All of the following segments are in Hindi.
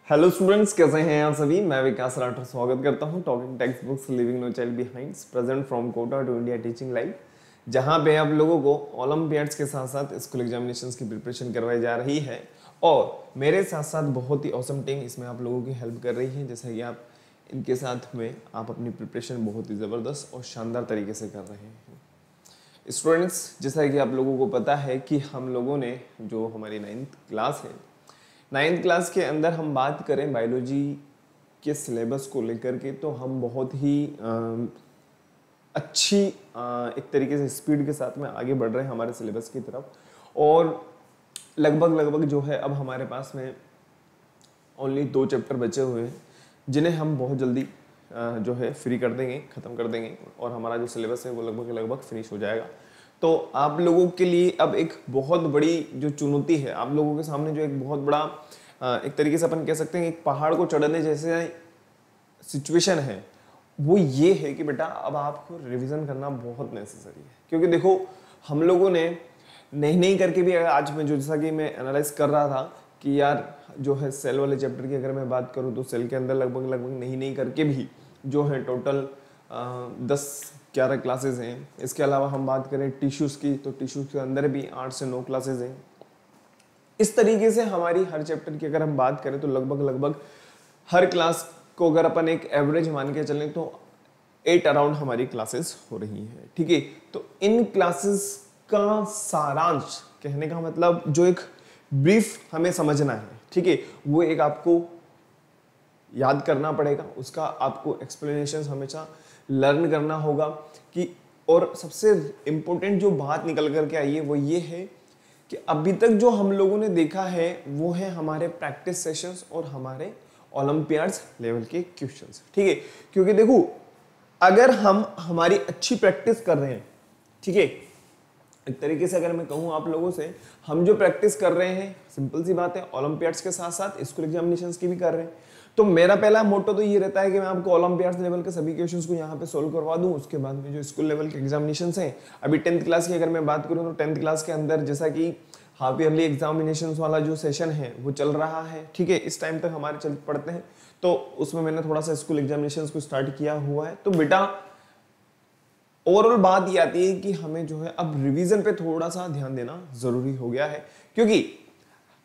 हेलो स्टूडेंट्स, कैसे हैं आप सभी। मैं विकास राठौर स्वागत करता हूं talking text books leaving no child behind present from Kota to India teaching live, जहां पे आप लोगों को ओलंपियाड्स के साथ साथ स्कूल एग्जामिनेशंस की प्रिपरेशन करवाई जा रही है और मेरे साथ साथ बहुत ही ऑसम टीम इसमें आप लोगों की हेल्प कर रही है। जैसा कि आप इनके साथ में आप अपनी प्रिपरेशन बहुत ही ज़बरदस्त और शानदार तरीके से कर रहे हैं। स्टूडेंट्स, जैसा कि आप लोगों को पता है कि हम लोगों ने जो हमारी 9th क्लास है, 9th क्लास के अंदर हम बात करें बायोलॉजी के सिलेबस को लेकर के, तो हम बहुत ही अच्छी एक तरीके से स्पीड के साथ में आगे बढ़ रहे हैं हमारे सिलेबस की तरफ। और लगभग जो है अब हमारे पास में ओनली 2 चैप्टर बचे हुए हैं, जिन्हें हम बहुत जल्दी जो है फ्री कर देंगे, ख़त्म कर देंगे और हमारा जो सिलेबस है वो लगभग फिनिश हो जाएगा। तो आप लोगों के लिए अब एक बहुत बड़ी जो चुनौती है, आप लोगों के सामने जो एक बहुत बड़ा एक तरीके से अपन कह सकते हैं एक पहाड़ को चढ़ने जैसे सिचुएशन है, वो ये है कि बेटा अब आपको रिवीजन करना बहुत नेसेसरी है। क्योंकि देखो, हम लोगों ने नहीं करके भी, आज मैं जो जैसा कि मैं एनालाइज कर रहा था कि यार जो है सेल वाले चैप्टर की अगर मैं बात करूँ तो सेल के अंदर लगभग नहीं करके भी जो है टोटल 10-11 क्लासेस हैं। इसके अलावा हम बात करें टिश्यूज़ की, तो टिश्यूज़ के अंदर भी 8 से 9 क्लासेस हैं। इस तरीके से हमारी हर चैप्टर की अगर हम बात करें तो लगभग हर क्लास को अगर अपन एक एवरेज मान के चलें तो 8 अराउंड हमारी क्लासेस हो रही हैं। ठीक है, तो इन क्लासेस का सारांश, कहने का मतलब जो एक ब्रीफ हमें समझना है, ठीक है, वो एक आपको याद करना पड़ेगा, उसका आपको एक्सप्लेनेशन हमेशा लर्न करना होगा कि, और सबसे इम्पोर्टेंट जो बात निकल करके आई है वो ये है कि अभी तक जो हम लोगों ने देखा है वो है हमारे प्रैक्टिस सेशंस और हमारे ओलंपियाड्स लेवल के क्वेश्चंस। ठीक है, क्योंकि देखो अगर हम हमारी अच्छी प्रैक्टिस कर रहे हैं, ठीक है, एक तरीके से अगर मैं कहूँ आप लोगों से, हम जो प्रैक्टिस कर रहे हैं, सिंपल सी बात है, ओलंपियाड्स के साथ साथ स्कूल एग्जामिनेशंस की भी कर रहे हैं, तो मेरा पहला मोटो तो ये रहता है कि मैं आपको ओलंपियाड्स लेवल के सभी क्वेश्चंस को यहाँ पे सोल्व करवा दूं। उसके बाद में जो स्कूल लेवल के एग्जामिनेशंस हैं, अभी 10th क्लास की अगर मैं बात करूँ तो 10th क्लास के अंदर जैसा कि हाफ ईयरली एग्जामिनेशंस वाला जो सेशन है वो चल रहा है। ठीक है, इस टाइम तक हमारे चल पड़ते हैं, तो उसमें मैंने थोड़ा सा स्कूल एग्जामिनेशंस को स्टार्ट किया हुआ है। तो बेटा ओवरऑल बात ये आती है कि हमें जो है अब रिवीजन पे थोड़ा सा ध्यान देना जरूरी हो गया है, क्योंकि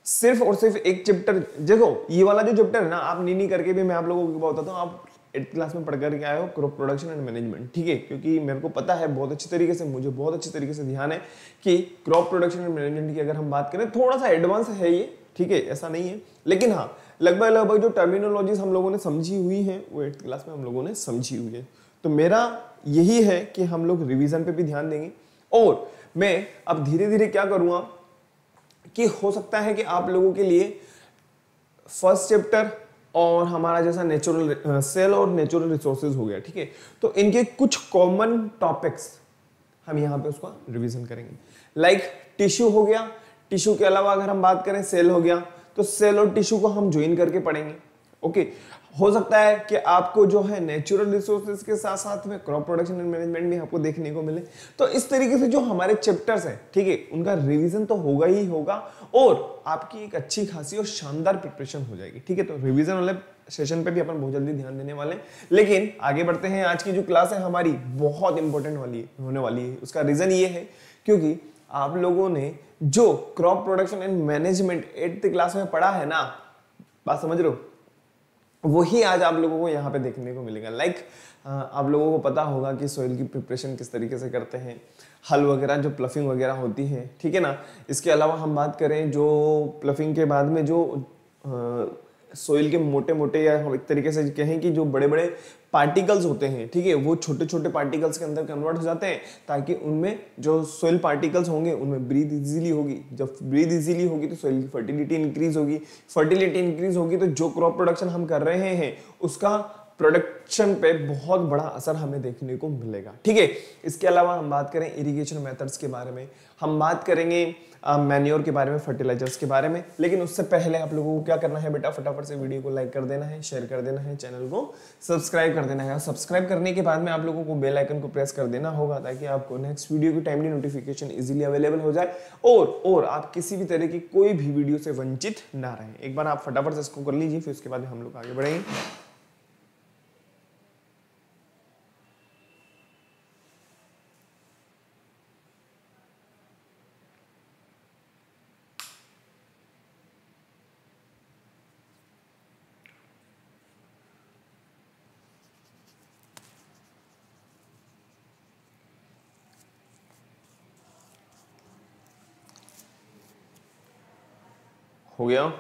सिर्फ और सिर्फ एक चैप्टर, देखो ये वाला जो चैप्टर है ना, आप नी करके भी मैं आप लोगों को बताता हूँ, आप 8th क्लास में पढ़ करके आए हो क्रॉप प्रोडक्शन एंड मैनेजमेंट। ठीक है, क्योंकि मेरे को पता है बहुत अच्छी तरीके से, मुझे बहुत अच्छी तरीके से ध्यान है कि क्रॉप प्रोडक्शन एंड मैनेजमेंट की अगर हम बात करें थोड़ा सा एडवांस है ये, ठीक है, ऐसा नहीं है, लेकिन हाँ लगभग जो टर्मिनोलॉजीज हम लोगों ने समझी हुई है वो 8th क्लास में हम लोगों ने समझी हुई है। तो मेरा यही है कि हम लोग रिवीजन पे भी ध्यान देंगे, और मैं अब धीरे धीरे क्या करूँगा कि हो सकता है कि आप लोगों के लिए फर्स्ट चैप्टर और हमारा जैसा नेचुरल सेल और नेचुरल रिसोर्सेज हो गया, ठीक है, तो इनके कुछ कॉमन टॉपिक्स हम यहाँ पे उसका रिवीजन करेंगे। लाइक टिश्यू हो गया, टिश्यू के अलावा अगर हम बात करें सेल हो गया, तो सेल और टिश्यू को हम ज्वाइन करके पढ़ेंगे। ओके, हो सकता है कि आपको जो है नेचुरल रिसोर्सेज के साथ साथ में क्रॉप प्रोडक्शन एंड मैनेजमेंट भी आपको देखने को मिले। तो इस तरीके से जो हमारे चैप्टर्स हैं, ठीक है, उनका रिवीजन तो होगा ही होगा और आपकी एक अच्छी खासी और शानदार प्रिपरेशन हो जाएगी। ठीक है, तो रिवीजन वाले सेशन पे भी अपन बहुत जल्दी ध्यान देने वाले हैं। लेकिन आगे बढ़ते हैं, आज की जो क्लास है हमारी बहुत इंपॉर्टेंट होने वाली है। उसका रीजन ये है क्योंकि आप लोगों ने जो crop production and management 8th class में पढ़ा है ना, बात समझ रहे हो, वही आज आप लोगों को यहाँ पे देखने को मिलेगा। लाइक आप लोगों को पता होगा कि सॉइल की प्रिपरेशन किस तरीके से करते हैं, हल वगैरह जो प्लफिंग वगैरह होती है, ठीक है ना। इसके अलावा हम बात करें जो प्लफिंग के बाद में जो सॉइल के मोटे मोटे, या हम एक तरीके से कहें कि जो बड़े बड़े पार्टिकल्स होते हैं, ठीक है, वो छोटे छोटे पार्टिकल्स के अंदर कन्वर्ट हो जाते हैं, ताकि उनमें जो सॉइल पार्टिकल्स होंगे उनमें ब्रीथ इजीली होगी। जब ब्रीथ इजीली होगी तो सॉइल की फर्टिलिटी इंक्रीज होगी, फर्टिलिटी इंक्रीज होगी तो जो क्रॉप प्रोडक्शन हम कर रहे हैं उसका प्रोडक्शन पे बहुत बड़ा असर हमें देखने को मिलेगा। ठीक है, इसके अलावा हम बात करें इरिगेशन मेथड्स के बारे में, हम बात करेंगे मैन्योर के बारे में, फर्टिलाइजर्स के बारे में। लेकिन उससे पहले आप लोगों को क्या करना है बेटा, फटाफट से वीडियो को लाइक कर देना है, शेयर कर देना है, चैनल को सब्सक्राइब कर देना है। सब्सक्राइब करने के बाद में आप लोगों को बेल आइकन को प्रेस कर देना होगा ताकि आपको नेक्स्ट वीडियो की टाइमली नोटिफिकेशन इजीली अवेलेबल हो जाए और आप किसी भी तरह की कोई भी वीडियो से वंचित ना रहें। एक बार आप फटाफट से इसको कर लीजिए, फिर उसके बाद हम लोग आगे बढ़ेंगे। हो गया।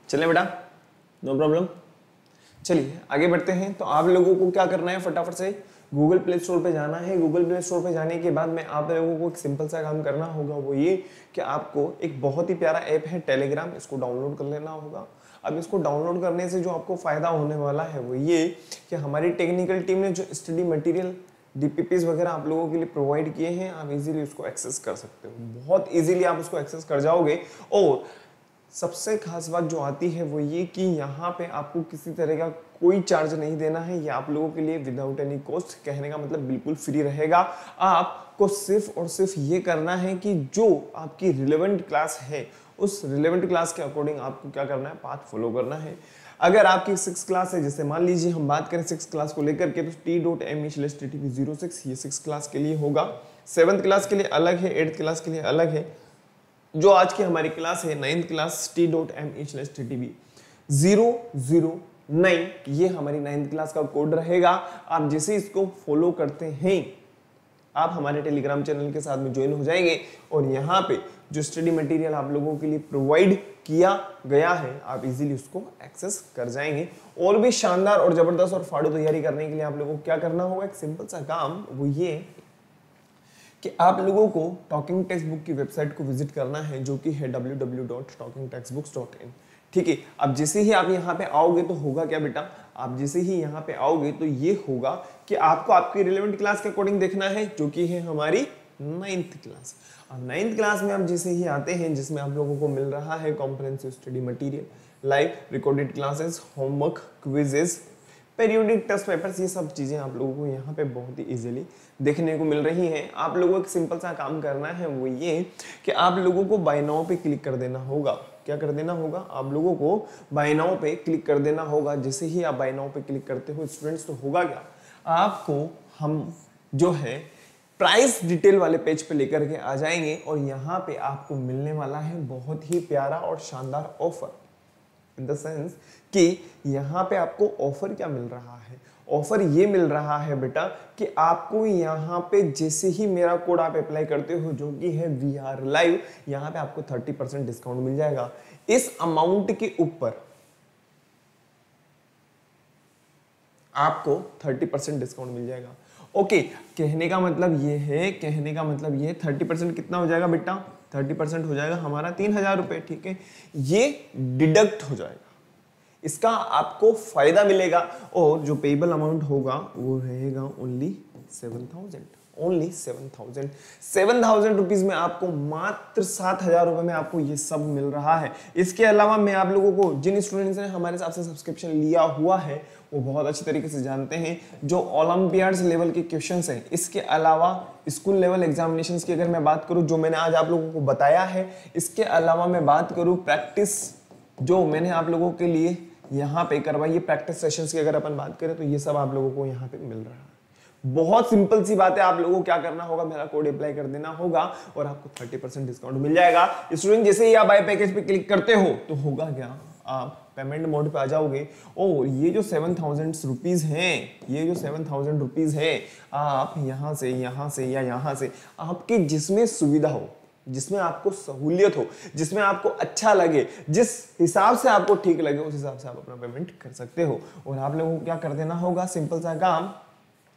चलें बेटा, नो प्रॉब्लम। चलिए आगे बढ़ते हैं। तो आप लोगों को क्या करना है, फटाफट से गूगल प्ले स्टोर पे जाना है। गूगल प्ले स्टोर पे जाने के बाद में आप लोगों को एक सिंपल सा काम करना होगा, वो ये कि आपको एक बहुत ही प्यारा ऐप है टेलीग्राम, इसको डाउनलोड कर लेना होगा। अब इसको डाउनलोड करने से जो आपको फायदा होने वाला है वो ये कि हमारी टेक्निकल टीम ने जो स्टडी मटेरियल डीपीपीज वगैरह आप लोगों के लिए प्रोवाइड किए हैं, आप इजीली उसको एक्सेस कर सकते हो। बहुत इजीली आप उसको एक्सेस कर जाओगे। और सबसे खास बात जो आती है वो ये कि यहाँ पे आपको किसी तरह का कोई चार्ज नहीं देना है। ये आप लोगों के लिए विदाउट एनी कॉस्ट, कहने का मतलब बिल्कुल फ्री रहेगा। आपको सिर्फ और सिर्फ ये करना है कि जो आपकी रिलेवेंट क्लास है उस रिलेवेंट क्लास के अकॉर्डिंग आपको क्या करना है, पाथ फॉलो करना है। अगर आपकी 6 क्लास है, जैसे मान लीजिए हम बात करें 6 क्लास को लेकर के, तो t.me/ttp06 ये 6 क्लास के लिए होगा। 7th क्लास के लिए अलग है, 8th क्लास के लिए अलग है। जो आज की हमारी क्लास है 9th क्लास t.me/ttp009, ये हमारी 9th क्लास का कोड रहेगा। आप जैसे इसको फॉलो करते हैं आप हमारे टेलीग्राम चैनल के साथ में ज्वाइन हो जाएंगे और यहाँ पे जो स्टडी मटेरियल आप लोगों के लिए प्रोवाइड किया गया है आप इजीली उसको एक्सेस कर जाएंगे। और भी शानदार और जबरदस्त और फाड़ू तैयारी करने के लिए आप लोगों को क्या करना होगा, एक सिंपल सा काम, वो ये कि आप लोगों को टॉकिंग टेक्स्ट बुक की वेबसाइट को विजिट करना है, जो कि है www.talkingtextbooks.in। ठीक है। अब जैसे ही आप यहाँ पे आओगे तो होगा क्या बेटा, आप जैसे ही यहाँ पे आओगे तो ये होगा कि आपको आपकी रिलेवेंट क्लास के अकॉर्डिंग देखना है, जो कि है हमारी 9th क्लास। अब 9th क्लास में हम जैसे ही आते हैं, जिसमें आप लोगों को मिल रहा है comprehensive study material, live recorded classes, homework, quizzes, periodic test papers, ये सब चीज़ें आप लोगों को यहाँ पे बहुत ही इजीली देखने को मिल रही हैं। आप लोगों को एक सिंपल सा काम करना है, वो ये कि आप लोगों को बाय नाउ पे क्लिक कर देना होगा। क्या कर देना होगा, आप लोगों को बाय नाउ पे क्लिक कर देना होगा। जैसे ही आप बाय नाउ पे क्लिक करते हो स्टूडेंट्स, तो होगा क्या, आपको हम जो है प्राइस डिटेल वाले पेज पे लेकर के आ जाएंगे और यहाँ पे आपको मिलने वाला है बहुत ही प्यारा और शानदार ऑफर। इन द सेंस कि यहाँ पे आपको ऑफर क्या मिल रहा है, ऑफर ये मिल रहा है बेटा कि आपको यहाँ पे जैसे ही मेरा कोड आप अप्लाई करते हो, जो कि है VR लाइव, यहाँ पे आपको 30% डिस्काउंट मिल जाएगा। इस अमाउंट के ऊपर आपको 30% डिस्काउंट मिल जाएगा। ओके, कहने का मतलब ये है, 30% कितना हो जाएगा बेटा, 30% हो जाएगा हमारा 3000 रुपए। ठीक है, ये डिडक्ट हो जाएगा, इसका आपको फायदा मिलेगा और जो पेबल अमाउंट होगा वो रहेगा ओनली 7000। ओनली 7,000 रुपीज में आपको मात्र 7,000 रुपए में आपको ये सब मिल रहा है। इसके अलावा मैं आप लोगों को, जिन स्टूडेंट्स ने हमारे साथ से सब्सक्रिप्शन लिया हुआ है वो बहुत अच्छी तरीके से जानते हैं, जो ओलंपियाड्स लेवल के क्वेश्चंस हैं, इसके अलावा स्कूल लेवल एग्जामिनेशंस की अगर मैं बात करूं जो मैंने आज आप लोगों को बताया है, इसके अलावा मैं बात करूं प्रैक्टिस जो मैंने आप लोगों के लिए यहाँ पे करवाई है, प्रैक्टिस सेशंस की अगर अपन बात करें तो ये सब आप लोगों को यहाँ पे मिल रहा है। बहुत सिंपल सी बात है, आप लोगों को क्या करना होगा, मेरा कोड अप्लाई कर देना होगा और आपको 30% डिस्काउंट मिल जाएगा। स्टूडेंट जैसे ही आप बाय पैकेज पे क्लिक करते हो तो होगा क्या, आप पेमेंट मोड पे आ जाओगे और ये जो 7,000 रुपीज हैं, ये जो 7,000 रुपीज है, आप यहाँ से या यहाँ से आपके जिसमें सुविधा हो, जिसमें आपको सहूलियत हो, जिसमें आपको अच्छा लगे, जिस हिसाब से आपको ठीक लगे उस हिसाब से आप अपना पेमेंट कर सकते हो। और आप लोगों को क्या कर देना होगा, सिंपल सा काम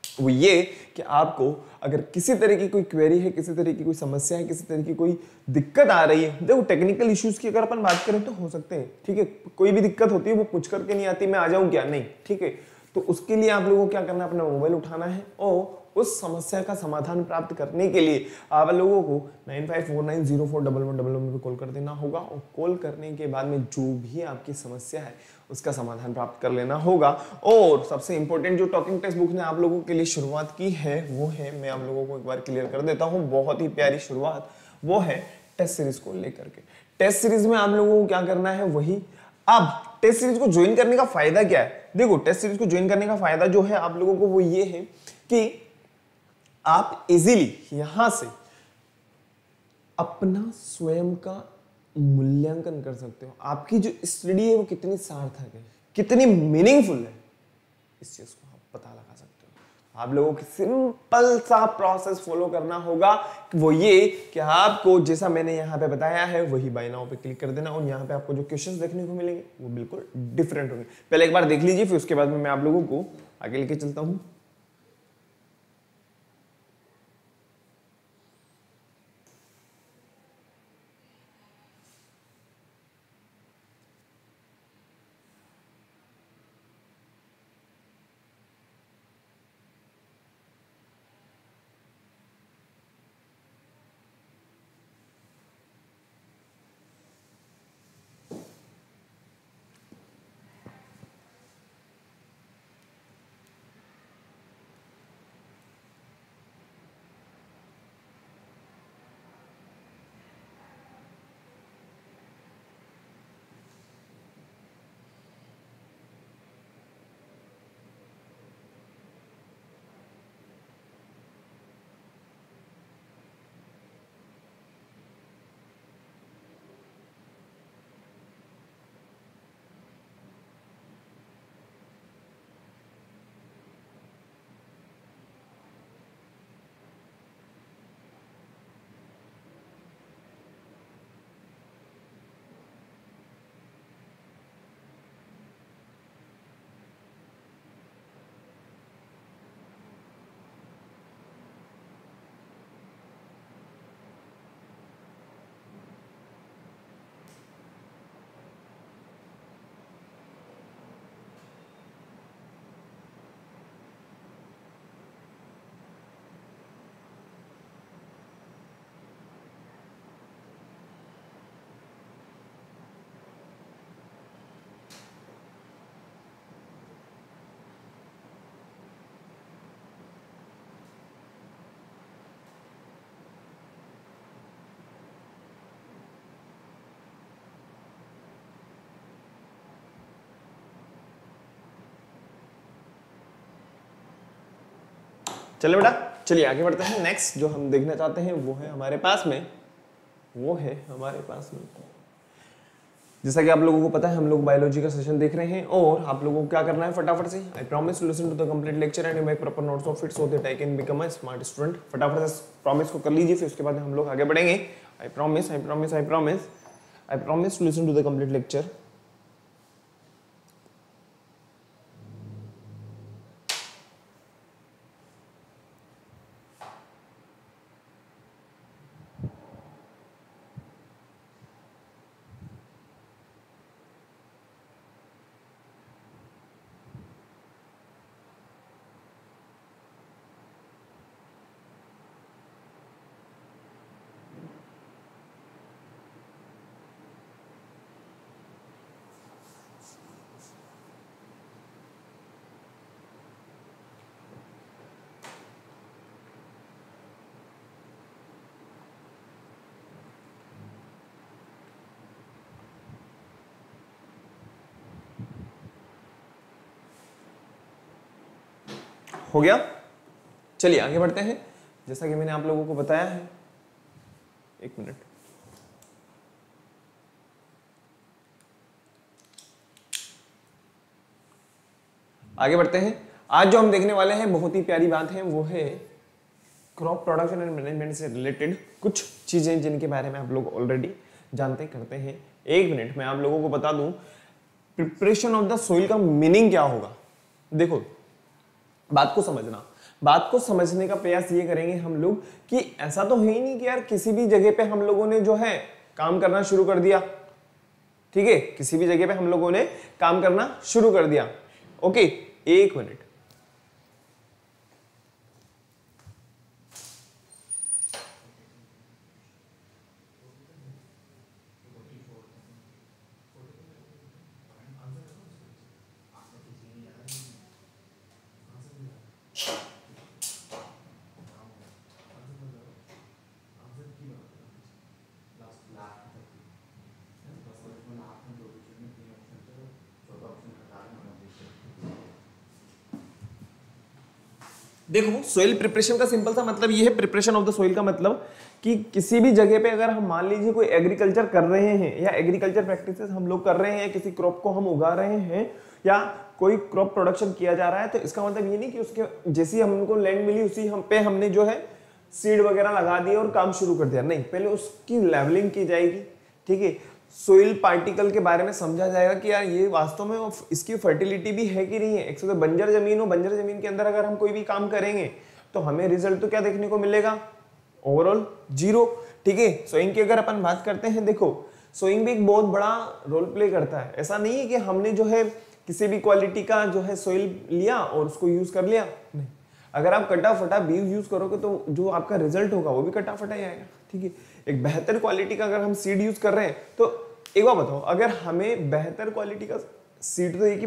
वो ये कि आपको अगर किसी तरह की कोई क्वेरी है, किसी तरह की कोई समस्या है, किसी तरह की कोई दिक्कत आ रही है, देखो टेक्निकल इश्यूज की अगर अपन बात करें तो हो सकते हैं, ठीक है, कोई भी दिक्कत होती है वो पूछ करके नहीं आती मैं आ जाऊं क्या, नहीं, ठीक है, तो उसके लिए आप लोगों को क्या करना है, अपना मोबाइल उठाना है और उस समस्या का समाधान प्राप्त करने के लिए आप लोगों को 9549041111 पे कॉल कर देना होगा और कॉल करने के बाद में जो भी आपकी समस्या है उसका समाधान प्राप्त कर लेना होगा। और सबसे इंपॉर्टेंट जो टॉकिंग टेक्स्ट बुक ने आप लोगों के लिए शुरुआत की है वो है, मैं आप लोगों को एक बार क्लियर कर देता हूँ, बहुत ही प्यारी शुरुआत, वो है टेस्ट सीरीज को लेकर के। टेस्ट सीरीज में आप लोगों को क्या करना है वही, अब टेस्ट सीरीज को ज्वाइन करने का फायदा क्या है, देखो टेस्ट सीरीज को ज्वाइन करने का फायदा जो है आप लोगों को वो ये है कि आप इजीली यहां से अपना स्वयं का मूल्यांकन कर सकते हो, आपकी जो स्टडी है वो कितनी सार्थक है, कितनी मीनिंगफुल है, इस चीज को आप पता लगा सकते हो। आप लोगों को सिंपल सा प्रोसेस फॉलो करना होगा, वो ये कि आपको जैसा मैंने यहाँ पे बताया है वही बाय नाउ पे क्लिक कर देना और यहाँ पे आपको जो क्वेश्चंस देखने को मिलेंगे वो बिल्कुल डिफरेंट होंगे। पहले एक बार देख लीजिए, फिर उसके बाद में मैं आप लोगों को आगे लेके चलता हूँ। चलिए बेटा, चलिए आगे बढ़ते हैं। नेक्स्ट जो हम देखना चाहते हैं वो है हमारे पास में, जैसा कि आप लोगों को पता है हम लोग बायोलॉजी का सेशन देख रहे हैं और आप लोगों को क्या करना है फटाफट से, I promise to listen to the complete lecture and make proper notes of it so that I can become a smart student. फटाफट से प्रॉमिस को कर लीजिए, फिर उसके बाद हम लोग आगे बढ़ेंगे। I promise to listen to the complete lecture. हो गया। चलिए आगे बढ़ते हैं। जैसा कि मैंने आप लोगों को बताया है, एक मिनट, आगे बढ़ते हैं। आज जो हम देखने वाले हैं बहुत ही प्यारी बात है, वो है क्रॉप प्रोडक्शन एंड मैनेजमेंट से रिलेटेड कुछ चीजें जिनके बारे में आप लोग ऑलरेडी जानते करते हैं। एक मिनट मैं आप लोगों को बता दूं प्रिपरेशन ऑफ द सोइल का मीनिंग क्या होगा। देखो बात को समझना, बात को समझने का प्रयास ये करेंगे हम लोग कि ऐसा तो है ही नहीं कि यार किसी भी जगह पे हम लोगों ने जो है काम करना शुरू कर दिया, ठीक है, किसी भी जगह पे हम लोगों ने काम करना शुरू कर दिया। ओके, एक मिनट, देखो सोइल प्रिपरेशन का सिंपल सा मतलब ये है, प्रिपरेशन ऑफ द सोइल का मतलब कि किसी भी जगह पे अगर हम मान लीजिए कोई एग्रीकल्चर कर रहे हैं या एग्रीकल्चर प्रैक्टिसेस हम लोग कर रहे हैं, किसी क्रॉप को हम उगा रहे हैं या कोई क्रॉप प्रोडक्शन किया जा रहा है, तो इसका मतलब ये नहीं कि उसके जैसी हमको लैंड मिली उसी हम पे हमने जो है सीड वगैरह लगा दिया और काम शुरू कर दिया। नहीं, पहले उसकी लेवलिंग की जाएगी, ठीक है, सोइल पार्टिकल के बारे में समझा जाएगा कि यार ये वास्तव में इसकी फर्टिलिटी भी है कि नहीं है। एक तो बंजर जमीन हो, बंजर जमीन के अंदर अगर हम कोई भी काम करेंगे तो हमें रिजल्ट तो क्या देखने को मिलेगा, ओवरऑल जीरो, ठीक है। सोइंग की अगर अपन बात करते हैं, देखो सोइंग भी एक बहुत बड़ा रोल प्ले करता है। ऐसा नहीं है कि हमने जो है किसी भी क्वालिटी का जो है सोइल लिया और उसको यूज कर लिया, नहीं, अगर आप कटा फटा बीज यूज करोगे तो जो आपका रिजल्ट होगा वो भी कटा फटा ही आएगा, ठीक है। एक बेहतर क्वालिटी का अगर हम सीड यूज कर रहे हैं तो एक बार बताओ, अगर हमें बेहतर क्वालिटी का सीड तो एक ही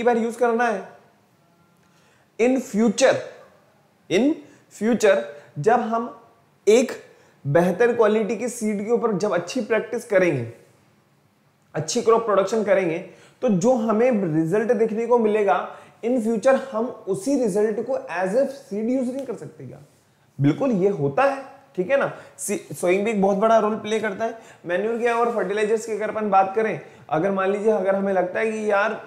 बार यूज करना है। इन फ्यूचर जब हम एक बेहतर क्वालिटी की सीड के ऊपर जब अच्छी प्रैक्टिस करेंगे, अच्छी क्रॉप प्रोडक्शन करेंगे, तो जो हमें रिजल्ट देखने को मिलेगा इन फ्यूचर हम उसी रिजल्ट को एज ए सीड यूज नहीं कर सकते क्या? बिल्कुल ये होता है, ठीक है ना। सोइंग भी एक बहुत बड़ा रोल प्ले करता है। मैन्यूर के और फर्टिलाइजर्स की अगर अपन बात करें, अगर मान लीजिए अगर हमें लगता है कि यार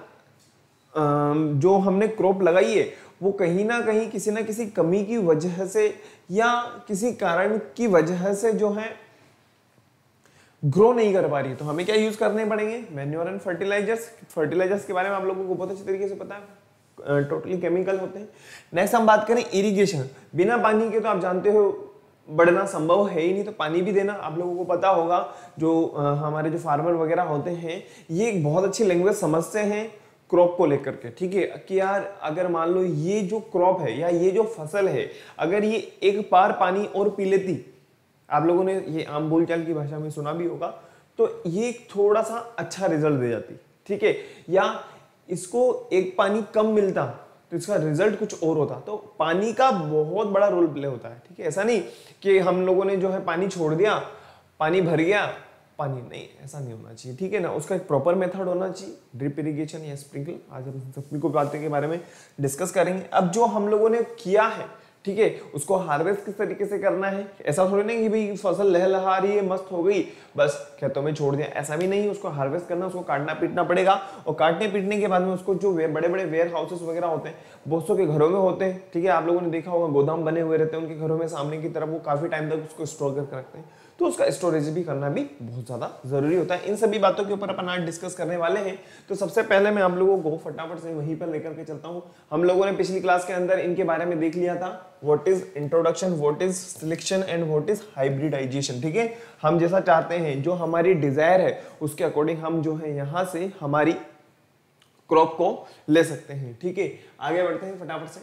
जो हमने क्रॉप लगाई है वो कहीं ना कहीं किसी ना किसी कमी की वजह से या किसी कारण की वजह से जो है ग्रो नहीं कर पा रही है, तो हमें क्या यूज करने पड़ेंगे, मैन्योर एंड फर्टिलाइजर्स के बारे में आप लोगों को बहुत अच्छी तरीके से पता है, टोटली केमिकल होते हैं। नेक्स्ट हम बात करें इरिगेशन, बिना पानी के तो आप जानते हो बढ़ना संभव है ही नहीं, तो पानी भी देना आप लोगों को पता होगा। जो हमारे जो फार्मर वगैरह होते हैं ये एक बहुत अच्छी लैंग्वेज समझते हैं क्रॉप को लेकर के, ठीक है, कि यार अगर मान लो ये जो क्रॉप है या ये जो फसल है अगर ये एक बार पानी और पी लेती, आप लोगों ने ये आम बोलचाल की भाषा में सुना भी होगा, तो ये थोड़ा सा अच्छा रिजल्ट दे जाती, ठीक है, या इसको एक पानी कम मिलता तो इसका रिजल्ट कुछ और होता। तो पानी का बहुत बड़ा रोल प्ले होता है, ठीक है। ऐसा नहीं कि हम लोगों ने जो है पानी छोड़ दिया, पानी भर गया, पानी नहीं, ऐसा नहीं होना चाहिए, ठीक है ना। उसका एक प्रॉपर मेथड होना चाहिए, ड्रिप इरिगेशन या स्प्रिंकलर। आज हम सभी को बातें के बारे में डिस्कस करेंगे। अब जो हम लोगों ने किया है, ठीक है, उसको हार्वेस्ट किस तरीके से करना है। ऐसा थोड़ी नहीं कि भाई फसल लहलहा रही है, मस्त हो गई, बस खेतों में छोड़ दिया, ऐसा भी नहीं। उसको हार्वेस्ट करना, उसको काटना पीटना पड़ेगा, और काटने पीटने के बाद में उसको जो बड़े बड़े वेयर हाउसेस वगैरह होते हैं, बहुत के घरों में होते हैं, ठीक है, आप लोगों ने देखा होगा गोदाम बने हुए रहते हैं उनके घरों में, सामने की तरफ वो काफी टाइम तक उसको स्टोर करके रखते हैं, तो उसका स्टोरेज भी करना भी बहुत ज्यादा जरूरी होता है। इन सभी बातों के ऊपर अपन आज डिस्कस करने वाले हैं। तो सबसे पहले मैं आप लोगों को फटाफट से वहीं पर लेकर के चलता हूं। हम लोगों ने पिछली क्लास के अंदर इनके बारे में देख लिया था, what is introduction, what is selection and what is hybridisation, ठीक है। हम जैसा चाहते हैं, जो हमारी डिजायर है उसके अकॉर्डिंग हम जो है यहां से हमारी क्रॉप को ले सकते हैं, ठीक है। आगे बढ़ते हैं फटाफट से।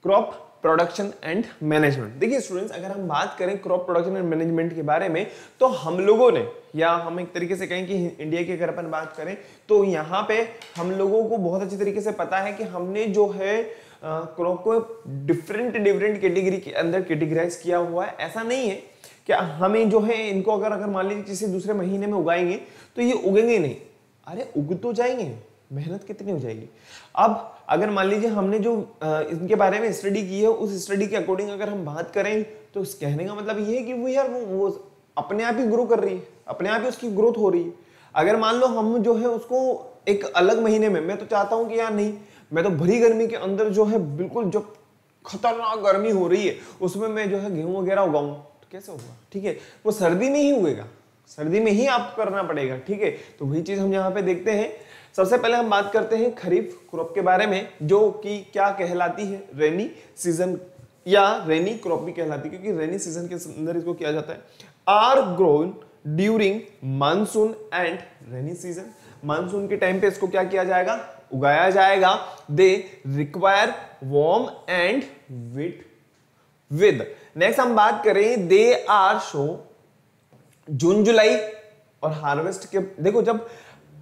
Crop production and management. देखिए स्टूडेंट्स, अगर हम बात करें क्रॉप प्रोडक्शन एंड मैनेजमेंट के बारे में, तो हम लोगों ने, या हम एक तरीके से कहें कि इंडिया की अगर अपन बात करें, तो यहाँ पे हम लोगों को बहुत अच्छी तरीके से पता है कि हमने जो है क्रॉप को डिफरेंट कैटेगरी के अंदर कैटेगराइज किया हुआ है। ऐसा नहीं है कि हमें जो है इनको अगर मान लीजिए किसी दूसरे महीने में उगाएंगे तो ये उगेंगे नहीं, अरे उग तो जाएंगे, मेहनत कितनी हो जाएगी। अब अगर मान लीजिए हमने जो इनके बारे में स्टडी की है, उस स्टडी के अकॉर्डिंग अगर हम बात करें तो इस कहने का मतलब ये है कि वो यार वो अपने आप ही ग्रो कर रही है, अपने आप ही उसकी ग्रोथ हो रही है। अगर मान लो हम जो है उसको एक अलग महीने में, मैं तो चाहता हूं कि यार नहीं, मैं तो भरी गर्मी के अंदर जो है बिल्कुल जो खतरनाक गर्मी हो रही है उसमें मैं जो है गेहूं वगैरह उगाऊं, तो कैसे होगा, ठीक है, वो सर्दी में ही उगेगा, सर्दी में ही आपको करना पड़ेगा, ठीक है। तो वही चीज हम यहाँ पे देखते हैं। सबसे पहले हम बात करते हैं खरीफ क्रॉप के बारे में, जो कि क्या कहलाती है, रेनी सीजन या रेनी क्रॉप भी कहलाती है, क्योंकि रेनी सीजन के अंदर इसको किया जाता है। Are grown during monsoon and rainy season, monsoon के टाइम पे इसको क्या किया जाएगा, उगाया जाएगा। They require warm and wet weather. Next हम बात करें, दे आर शो जून जुलाई और हार्वेस्ट के, देखो जब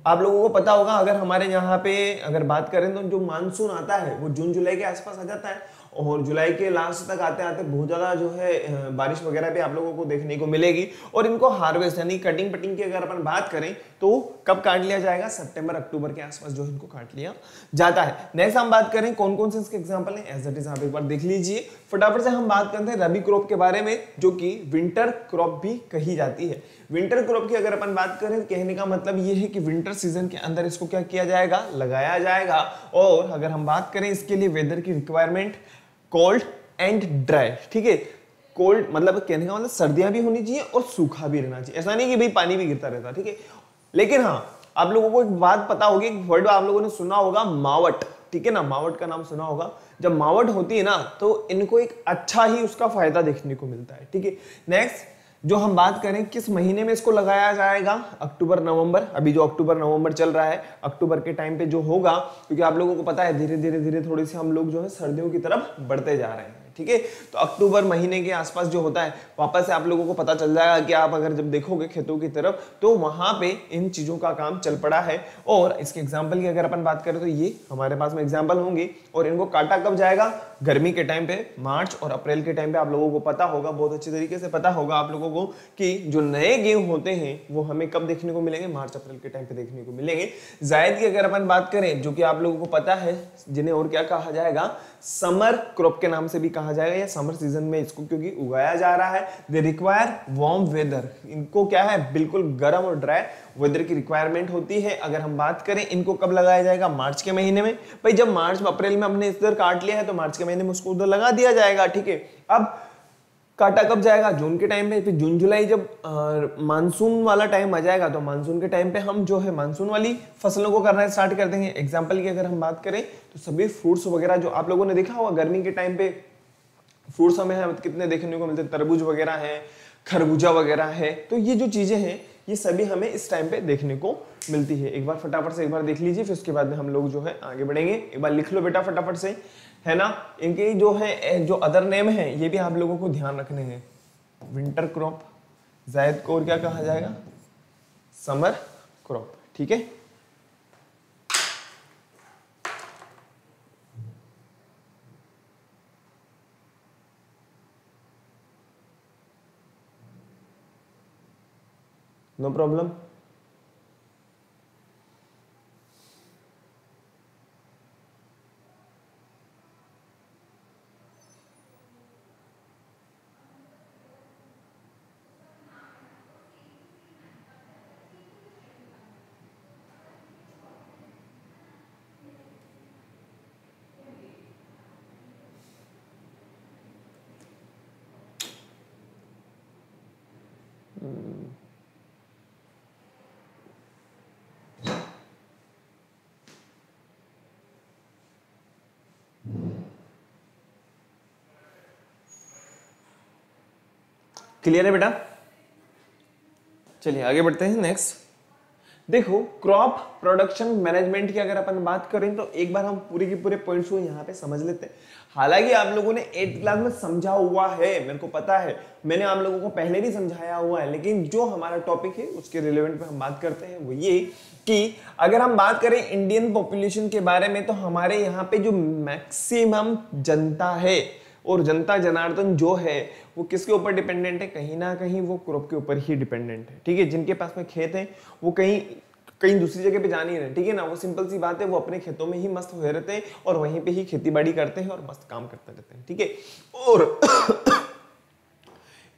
आप लोगों को पता होगा, अगर हमारे यहाँ पे अगर बात करें तो जो मानसून आता है वो जून जुलाई के आसपास आ जाता है, और जुलाई के लास्ट तक आते आते बहुत ज्यादा जो है बारिश वगैरह भी आप लोगों को देखने को मिलेगी। और इनको हार्वेस्ट यानी कटिंग पटिंग की अगर अपन बात करें तो कब काट लिया जाएगा, सितंबर अक्टूबर के आसपास जो इनको काट लिया जाता है। नेक्स्ट हम बात करें कौन कौन से इसके एग्जाम्पल है, एज इट इज आप एक बार देख लीजिए। फटाफट से हम बात करते हैं रबी क्रॉप के बारे में, जो कि विंटर क्रॉप भी कही जाती है। विंटर क्रॉप की अगर अपन बात करें, कहने का मतलब ये है कि विंटर सीजन के अंदर इसको क्या किया जाएगा, लगाया जाएगा। और अगर हम बात करें इसके लिए वेदर की रिक्वायरमेंट कोल्ड एंड ड्राई, ठीक है, कोल्ड मतलब कहने का मतलब सर्दियां भी होनी चाहिए और सूखा भी रहना चाहिए, ऐसा नहीं कि भाई पानी भी गिरता रहता, ठीक है। लेकिन हाँ, आप लोगों को एक बात पता होगी, एक वर्ड आप लोगों ने सुना होगा, मावट, ठीक है ना, मावट का नाम सुना होगा। जब मावट होती है ना तो इनको एक अच्छा ही उसका फायदा देखने को मिलता है, ठीक है। नेक्स्ट जो हम बात करें किस महीने में इसको लगाया जाएगा, अक्टूबर नवंबर, अभी जो अक्टूबर नवंबर चल रहा है, अक्टूबर के टाइम पे जो होगा, क्योंकि आप लोगों को पता है धीरे धीरे धीरे थोड़ी सी हम लोग जो है सर्दियों की तरफ बढ़ते जा रहे हैं, ठीक है। तो अक्टूबर महीने के आसपास जो होता है, वापस से आप लोगों को पता चल जाएगा कि आप अगर जब देखोगे खेतों की तरफ तो वहां पे इन चीजों का काम चल पड़ा है। और इसके एग्जाम्पल की अगर अपन बात करें तो ये हमारे पास में एग्जाम्पल होंगे। और इनको काटा कब जाएगा, गर्मी के टाइम पे, मार्च और अप्रैल के टाइम पे। आप लोगों को पता होगा, बहुत अच्छी तरीके से पता होगा आप लोगों को कि जो नए गेहूं होते हैं वो हमें कब देखने को मिलेंगे, मार्च अप्रैल के टाइम पे देखने को मिलेंगे। जायद की अगर अपन बात करें, जो कि आप लोगों को पता है, जिन्हें और क्या कहा जाएगा, समर क्रॉप के नाम से भी कहा जाएगा, या समर सीजन में इसको क्योंकि उगाया जा रहा है। दे रिक्वायर वार्म वेदर, इनको क्या है, बिल्कुल गर्म और ड्राई वेदर की रिक्वायरमेंट होती है। अगर हम बात करें इनको कब लगाया जाएगा, मार्च के महीने में। भाई जब मार्च अप्रैल में हमने इधर काट लिया है तो मार्च के महीने में उसको उधर लगा दिया जाएगा, ठीक है। अब काटा कब जाएगा, जून के टाइम पे। फिर जून जुलाई जब मानसून वाला टाइम आ जाएगा तो मानसून के टाइम पे हम जो है मानसून वाली फसलों को करना स्टार्ट कर देंगे। एग्जांपल की अगर हम बात करें तो सभी फ्रूट्स वगैरह जो आप लोगों ने देखा होगा गर्मी के टाइम पे, फ्रूट्स हमें कितने देखने को मिलते हैं, तरबूज वगैरह है, खरबूजा वगैरह है। तो ये जो चीजें हैं ये सभी हमें इस टाइम पे देखने को मिलती है। एक बार फटाफट से एक बार देख लीजिए, फिर उसके बाद में हम लोग जो है आगे बढ़ेंगे। एक बार लिख लो बेटा फटाफट से, है ना। इनके जो है जो अदर नेम है ये भी आप लोगों को ध्यान रखने हैं। विंटर क्रॉप, जायद को और क्या कहा जाएगा, समर क्रॉप, ठीक है। No problem. क्लियर है बेटा, चलिए आगे बढ़ते हैं। नेक्स्ट देखो, क्रॉप प्रोडक्शन मैनेजमेंट की अगर अपन बात करें तो एक बार हम पूरे के पूरे पॉइंट्स को यहाँ पे समझ लेते हैं। हालांकि आप लोगों ने 8th क्लास में समझा हुआ है, मेरे को पता है, मैंने आप लोगों को पहले भी समझाया हुआ है, लेकिन जो हमारा टॉपिक है उसके रिलेवेंट पे हम बात करते हैं। वो ये कि अगर हम बात करें इंडियन पॉपुलेशन के बारे में तो हमारे यहाँ पे जो मैक्सिमम जनता है और जनता जनार्दन जो है वो किसके ऊपर डिपेंडेंट है, कहीं ना कहीं वो क्रॉप के ऊपर ही डिपेंडेंट है, ठीक है। जिनके पास में खेत है वो कहीं कहीं दूसरी जगह पे जा नहीं रहे, ठीक है ना। वो सिंपल सी बात है, वो अपने खेतों में ही मस्त हुए रहते हैं और वहीं पे ही खेती बाड़ी करते हैं और मस्त काम करते रहते हैं, ठीक है। और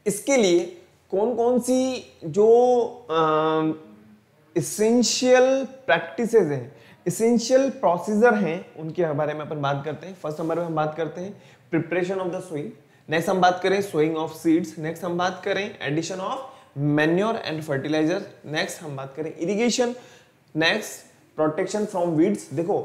इसके लिए कौन कौन सी जो इसेंशियल प्रैक्टिसेस हैं, इसेंशियल प्रोसीजर हैं, उनके बारे में अपन बात करते हैं। फर्स्ट नंबर में हम बात करते हैं preparation of the soil, next हम बात करें सोइंग ऑफ सीड्स, नेक्स्ट हम बात करें addition of manure and fertiliser, next हम बात करें irrigation, next protection from weeds. देखो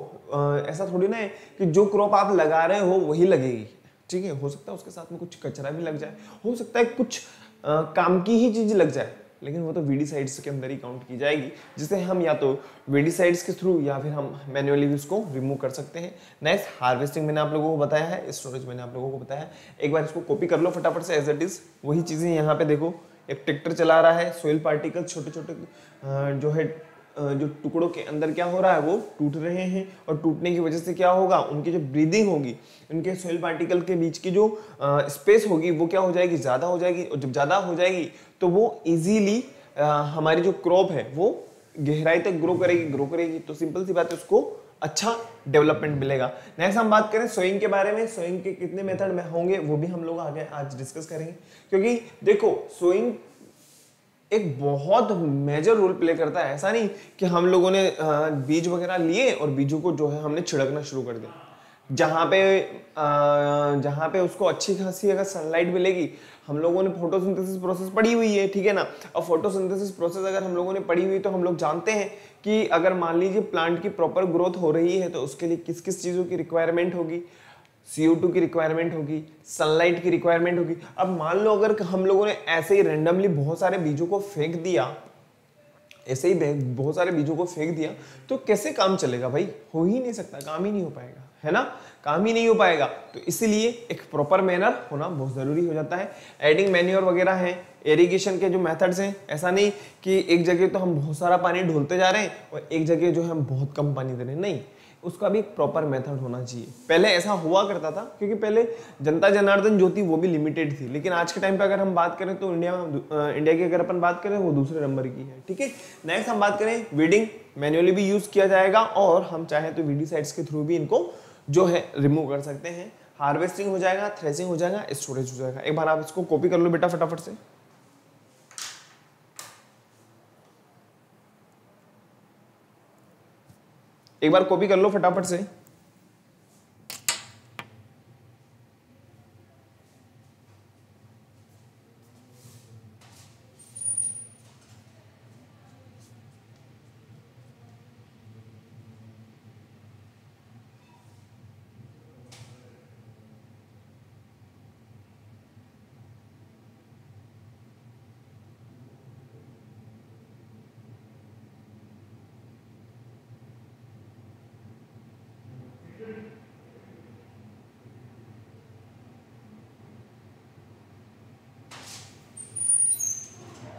ऐसा थोड़ी ना है कि जो क्रॉप आप लगा रहे हो वही लगेगी, ठीक है। हो सकता है उसके साथ में कुछ कचरा भी लग जाए, हो सकता है कुछ काम की ही चीज लग जाए, लेकिन वो तो वीडीसाइड्स के अंदर ही काउंट की जाएगी, जिसे हम या तो वीडीसाइड्स के थ्रू या फिर हम मैन्युअली भी उसको रिमूव कर सकते हैं। नेक्स्ट हार्वेस्टिंग मैंने आप लोगों को बताया है, स्टोरेज मैंने आप लोगों को बताया है। एक बार इसको कॉपी कर लो फटाफट से एज इट इज, वही चीजें यहाँ पे देखो। एक ट्रैक्टर चला रहा है, सोइल पार्टिकल छोटे छोटे जो है जो टुकड़ों के अंदर क्या हो रहा है, वो टूट रहे हैं, और टूटने की वजह से क्या होगा, उनकी जो ब्रीदिंग होगी, उनके सोइल पार्टिकल के बीच की जो स्पेस होगी वो क्या हो जाएगी, ज़्यादा हो जाएगी। और जब ज़्यादा हो जाएगी तो वो इजीली हमारी जो क्रॉप है वो गहराई तक ग्रो करेगी। तो सिंपल सी बात है, उसको अच्छा डेवलपमेंट मिलेगा। नेक्स्ट हम बात करें सोइंग के बारे में, सोइंग के कितने मेथड में होंगे वो भी हम लोग आगे आज डिस्कस करेंगे, क्योंकि देखो सोइंग एक बहुत मेजर रोल प्ले करता है। ऐसा नहीं कि हम लोगों ने बीज वगैरह लिए और बीजों को जो है हमने छिड़कना शुरू कर दिया। जहाँ पे उसको अच्छी खासी अगर सनलाइट मिलेगी, हम लोगों ने फोटोसिंथेसिस प्रोसेस पढ़ी हुई है, ठीक है ना। अब फोटोसिंथेसिस प्रोसेस अगर हम लोगों ने पढ़ी हुई तो हम लोग जानते हैं कि अगर मान लीजिए प्लांट की प्रॉपर ग्रोथ हो रही है तो उसके लिए किस किस चीज़ों की रिक्वायरमेंट होगी, CO2 की रिक्वायरमेंट होगी, सनलाइट की रिक्वायरमेंट होगी। अब मान लो अगर हम लोगों ने ऐसे ही रैंडमली बहुत सारे बीजों को फेंक दिया, ऐसे ही बहुत सारे बीजों को फेंक दिया, तो कैसे काम चलेगा भाई, हो ही नहीं सकता, काम ही नहीं हो पाएगा, है ना, काम ही नहीं हो पाएगा। तो इसीलिए एक प्रॉपर मैनर होना बहुत जरूरी हो जाता है। एडिंग मैन्योर वगैरह है, इरिगेशन के जो मेथड्स हैं, ऐसा नहीं कि एक जगह तो हम बहुत सारा पानी ढोलते जा रहे हैं और एक जगह जो है हम बहुत कम पानी दे रहे हैं, नहीं, उसका भी एक प्रॉपर मेथड होना चाहिए। पहले ऐसा हुआ करता था क्योंकि पहले जनता जनार्दन जो थी वो भी लिमिटेड थी, लेकिन आज के टाइम पे अगर हम बात करें तो इंडिया की अगर अपन बात करें वो दूसरे नंबर की है, ठीक है। नेक्स्ट हम बात करें वीडिंग, मैन्युअली भी यूज किया जाएगा और हम चाहे तो वीडीसाइड्स के थ्रू भी इनको जो है रिमूव कर सकते हैं। हार्वेस्टिंग हो जाएगा, थ्रेसिंग हो जाएगा, स्टोरेज हो जाएगा। एक बार आप इसको कॉपी कर लो बेटा फटाफट से। एक बार कॉपी कर लो फटाफट से।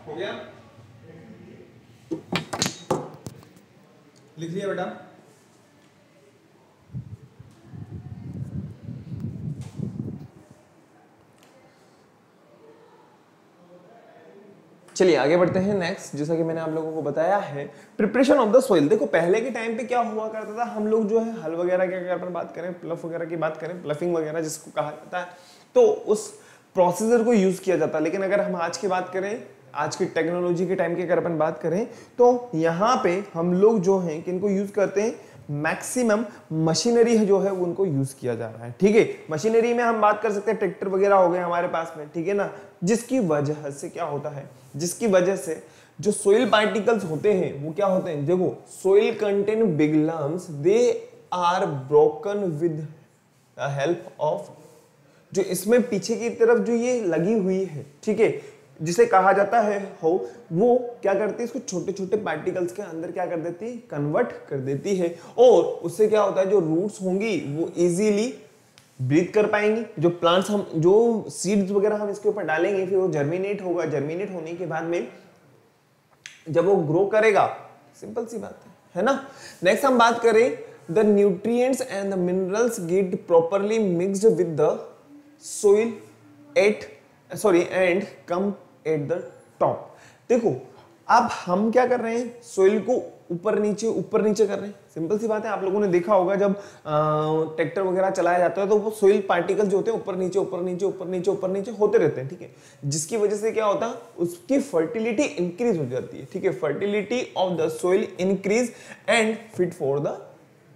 हो गया, लिख लिया बेटा। चलिए आगे बढ़ते हैं। नेक्स्ट, जैसा कि मैंने आप लोगों को बताया है, प्रिपरेशन ऑफ द सोइल। देखो पहले के टाइम पे क्या हुआ करता था, हम लोग जो है हल वगैरह की अगर अपन बात करें, प्लफ वगैरह की बात करें, प्लफिंग वगैरह जिसको कहा जाता है, तो उस प्रोसीजर को यूज किया जाता है। लेकिन अगर हम आज की बात करें, आज की टेक्नोलॉजी के टाइम की अगर अपन बात करें, तो यहाँ पे हम लोग जो हैं किनको यूज करते हैं, मैक्सिमम मशीनरी है जो है वो उनको यूज किया जा रहा है, ठीक है। मशीनरी में हम बात कर सकते हैं, ट्रैक्टर वगैरह हो गए हमारे पास में, ठीक है ना, जिसकी वजह से क्या होता है, जिसकी वजह से जो सोइल पार्टिकल्स होते हैं वो क्या होते हैं, देखो soil contain big lumps, they are broken with the help of, जो इसमें पीछे की तरफ जो ये लगी हुई है, ठीक है, जिसे कहा जाता है हो, वो क्या करती है, इसको छोटे छोटे पार्टिकल्स के अंदर क्या कर देती है, कन्वर्ट कर देती है। और उससे क्या होता है, जो रूट्स होंगी वो इजीली ब्रीथ कर पाएंगी। जो प्लांट्स हम, जो सीड्स वगैरह हम इसके ऊपर डालेंगे, फिर वो जर्मिनेट होगा, जर्मिनेट होने के बाद में जब वो ग्रो करेगा, सिंपल सी बात है ना। नेक्स्ट हम बात करें, the nutrients and the minerals get properly mixed with the soil and come at the top. देखो अब हम क्या कर रहे हैं, सोइल को ऊपर नीचे कर रहे हैं। सिंपल सी बात है, आप लोगों ने देखा होगा जब ट्रैक्टर वगैरह चलाया जाता है तो वो सोइल पार्टिकल जो होते हैं ऊपर नीचे होते रहते हैं, ठीक है, जिसकी वजह से क्या होता है, उसकी फर्टिलिटी इंक्रीज हो जाती है, ठीक है, fertility of the soil increase and fit for the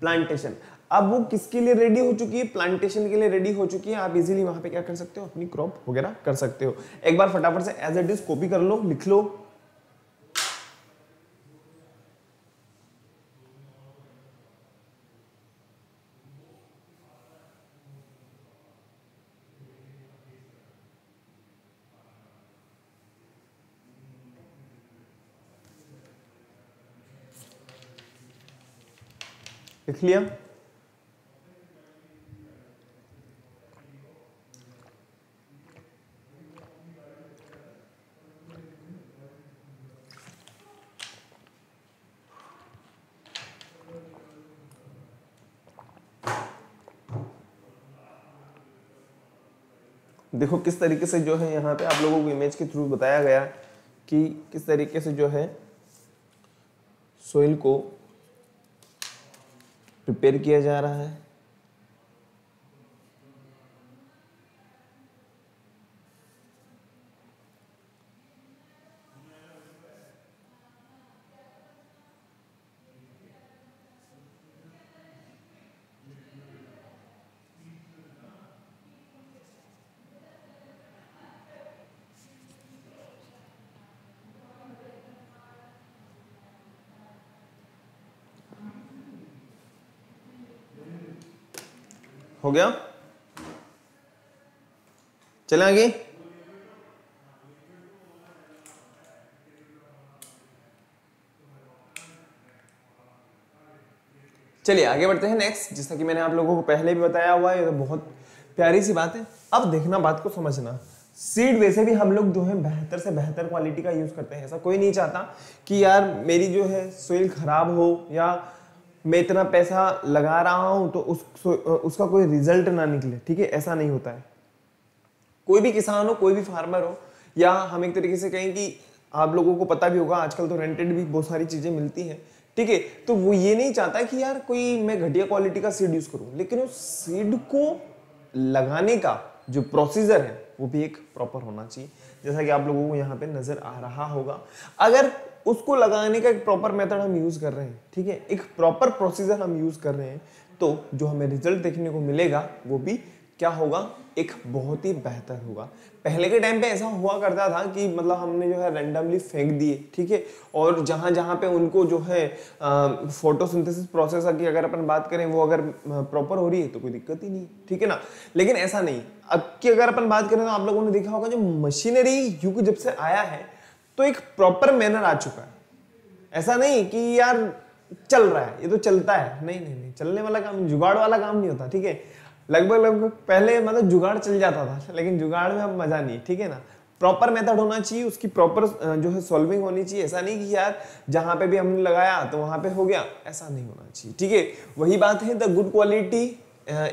plantation. अब वो किसके लिए रेडी हो चुकी है, प्लांटेशन के लिए रेडी हो चुकी है। आप इजीली वहां पे क्या कर सकते हो, अपनी क्रॉप वगैरह कर सकते हो। एक बार फटाफट से एज इट इज कॉपी कर लो, लिख लो। लिख लिया? देखो किस तरीके से जो है यहाँ पे आप लोगों को इमेज के थ्रू बताया गया कि किस तरीके से जो है सोइल को प्रिपेयर किया जा रहा है। हो गया? चले आगे। चलिए आगे बढ़ते हैं नेक्स्ट। जैसा कि मैंने आप लोगों को पहले भी बताया हुआ है, ये तो बहुत प्यारी सी बात है। अब देखना, बात को समझना। सीड वैसे भी हम लोग जो है बेहतर से बेहतर क्वालिटी का यूज करते हैं। ऐसा कोई नहीं चाहता कि यार मेरी जो है सोइल खराब हो या मैं इतना पैसा लगा रहा हूं तो उसका कोई रिजल्ट ना निकले, ठीक है, ऐसा नहीं होता है। कोई भी किसान हो, कोई भी फार्मर हो, या हम एक तरीके से कहें कि आप लोगों को पता भी होगा आजकल तो रेंटेड भी बहुत सारी चीजें मिलती हैं, ठीक है, तो वो ये नहीं चाहता कि यार कोई मैं घटिया क्वालिटी का सीड यूज करूं, लेकिन उस सीड को लगाने का जो प्रोसीजर है वो भी एक प्रॉपर होना चाहिए। जैसा कि आप लोगों को यहाँ पे नजर आ रहा होगा, अगर उसको लगाने का एक प्रॉपर मेथड हम यूज कर रहे हैं, ठीक है, एक प्रॉपर प्रोसीजर हम यूज कर रहे हैं, तो जो हमें रिजल्ट देखने को मिलेगा वो भी क्या होगा, एक बहुत ही बेहतर होगा। पहले के टाइम पे ऐसा हुआ करता था कि मतलब हमने जो है रैंडमली फेंक दिए, ठीक है, और जहां जहां पे उनको जो है फोटोसिंथेसिस प्रोसेस की अगर अपन बात करें वो अगर प्रॉपर हो रही है तो कोई दिक्कत ही नहीं, ठीक है ना। लेकिन ऐसा नहीं, अब की अगर अपन बात करें तो आप लोगों ने देखा होगा जो मशीनरी युग जब से आया है तो एक प्रॉपर मैनर आ चुका है। ऐसा नहीं कि यार चल रहा है, ये तो चलता है, नहीं नहीं नहीं, चलने वाला काम, जुगाड़ वाला काम नहीं होता, ठीक है। लगभग पहले मतलब जुगाड़ चल जाता था, लेकिन जुगाड़ में अब मजा नहीं, ठीक है ना। प्रॉपर मेथड होना चाहिए, उसकी प्रॉपर जो है सॉल्विंग होनी चाहिए। ऐसा नहीं कि यार जहां पे भी हमने लगाया तो वहां पे हो गया, ऐसा नहीं होना चाहिए, ठीक है। वही बात है, the good quality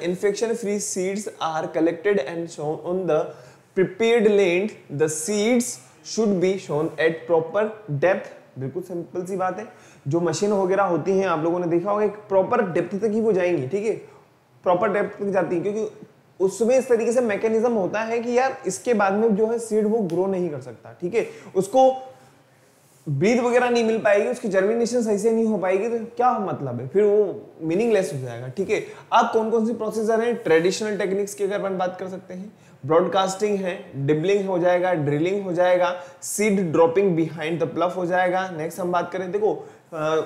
infection free seeds are collected and shown on the prepared land. The seeds should be shown at proper depth. बिल्कुल सिंपल सी बात है, जो मशीन वगैरह होती हैं आप लोगों ने देखा होगा एक प्रॉपर डेप्थ तक ही वो जाएंगी, ठीक है, प्रॉपर डेप्थ तक जाती है, क्योंकि उसमें इस तरीके से मैकेनिज्म होता है कि यार इसके बाद में जो है सीड वो ग्रो नहीं कर सकता, ठीक है, उसको ब्रीथ वगैरह नहीं मिल पाएगी, उसकी जर्मिनेशन सही से नहीं हो पाएगी, तो क्या मतलब है, फिर वो मीनिंगलेस हो जाएगा, ठीक है। अब कौन कौन सी प्रोसीजर है, ट्रेडिशनल टेक्निक्स की अगर अपन बात कर सकते हैं, ब्रॉडकास्टिंग है, डिबलिंग हो जाएगा, ड्रिलिंग हो जाएगा, सीड ड्रॉपिंग बिहाइंड द प्लफ हो जाएगा। नेक्स्ट हम बात करें, देखो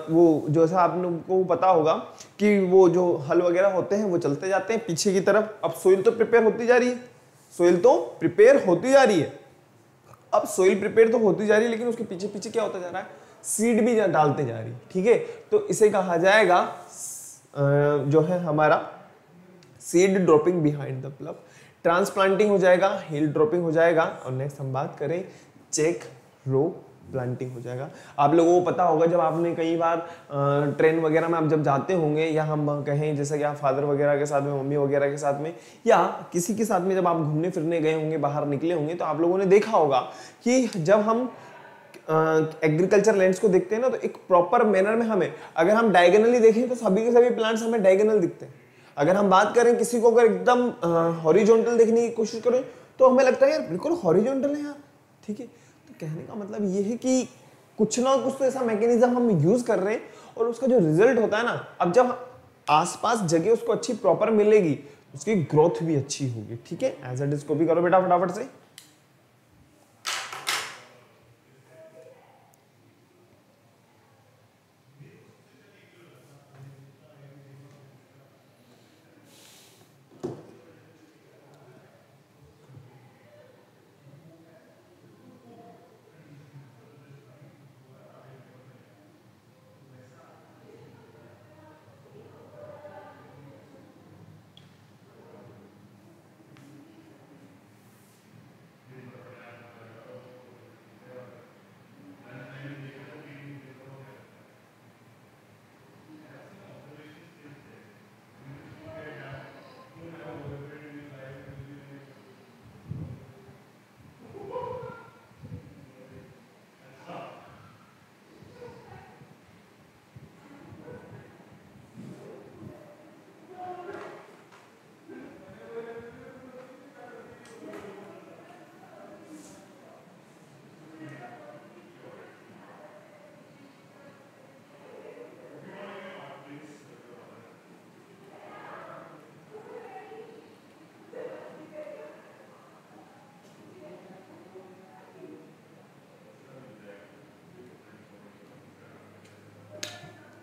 वो जैसा आप लोगों को पता होगा कि वो जो हल वगैरह होते हैं वो चलते जाते हैं पीछे की तरफ। अब सोइल तो प्रिपेयर होती जा रही है, सोइल तो प्रिपेयर होती जा रही है, अब सोइल प्रिपेयर तो होती जा रही है, लेकिन उसके पीछे पीछे क्या होता जा रहा है, सीड भी डालते जा रही है, ठीक है। तो इसे कहा जाएगा जो है हमारा seed dropping behind the प्लफ। Transplanting हो जाएगा, हील ड्रॉपिंग हो जाएगा, और नेक्स्ट हम बात करें चेक रो प्लांटिंग हो जाएगा। आप लोगों को पता होगा जब आपने कई बार ट्रेन वगैरह में आप जब जाते होंगे, या हम कहें जैसे कि आप फादर वगैरह के साथ में, मम्मी वगैरह के साथ में, या किसी के साथ में जब आप घूमने फिरने गए होंगे, बाहर निकले होंगे, तो आप लोगों ने देखा होगा कि जब हम एग्रीकल्चर लैंड्स को देखते हैं ना, तो एक प्रॉपर मैनर में हमें, अगर हम डायगोनली देखें तो सभी के सभी प्लांट्स हमें डायगोनल दिखते हैं। अगर हम बात करें किसी को अगर एकदम हॉरिजॉन्टल देखने की कोशिश करें तो हमें लगता है यार बिल्कुल हॉरिजॉन्टल है यार, ठीक है। तो कहने का मतलब ये है कि कुछ ना कुछ तो ऐसा मैकेनिज्म हम यूज कर रहे हैं और उसका जो रिजल्ट होता है ना, अब जब आसपास जगह उसको अच्छी प्रॉपर मिलेगी उसकी ग्रोथ भी अच्छी होगी, ठीक है। एज इट इज को भी करो बेटा फटाफट से।